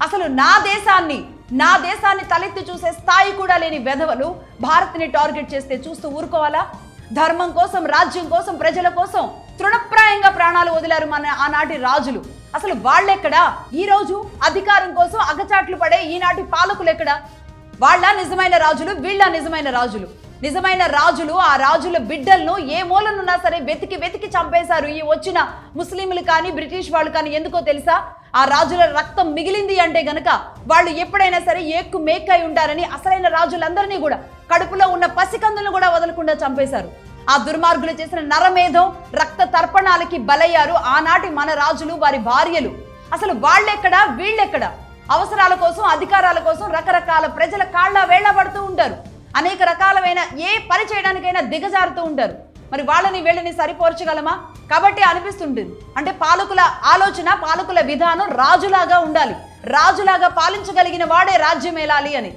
అసలు నా దేశాన్ని తలెత్తి చూసే స్థాయి కూడా లేని వెధవలు భారత్ని టార్గెట్ చేస్తే చూస్తూ ఊరుకోవాలా? ధర్మం కోసం, రాజ్యం కోసం, ప్రజల కోసం తృణప్రాయంగా ప్రాణాలు వదిలారు మన ఆనాటి రాజులు. అసలు వాళ్ళెక్కడా? ఈ రోజు అధికారం కోసం అగచాట్లు పడే ఈనాటి పాలకులు ఎక్కడా? వాళ్ళ నిజమైన రాజులు, వీళ్ళ నిజమైన రాజులు. నిజమైన రాజులు ఆ రాజుల బిడ్డలను ఏ మూలనున్నా సరే వెతికి చంపేశారు ఈ వచ్చిన ముస్లింలు కానీ, బ్రిటిష్ వాళ్ళు కానీ. ఎందుకో తెలుసా? ఆ రాజుల రక్తం మిగిలింది అంటే గనక వాళ్ళు ఎప్పుడైనా సరే ఏక్కు మేక్కై ఉంటారని అసలైన రాజులందరినీ కూడా, కడుపులో ఉన్న పసికందులను కూడా వదలకుండా చంపేశారు. ఆ దుర్మార్గులు చేసిన నరమేధం, రక్త తర్పణాలకి బలయ్యారు ఆనాటి మన రాజులు, వారి భార్యలు. అసలు వాళ్ళెక్కడా, వీళ్ళెక్కడా? అవసరాల కోసం, అధికారాల కోసం రకరకాల ప్రజల కాళ్ళ వేళ్ల పడుతూ ఉంటారు. అనేక రకాలమైన ఏ పని చేయడానికైనా దిగజారుతూ ఉంటారు. మరి వాళ్ళని వీళ్ళని సరిపోర్చగలమా? కాబట్టి అనిపిస్తుంటుంది, అంటే పాలకుల ఆలోచన, పాలకుల విధానం రాజులాగా ఉండాలి, రాజులాగా పాలించగలిగిన వాడే రాజ్యం ఏలాలి అని.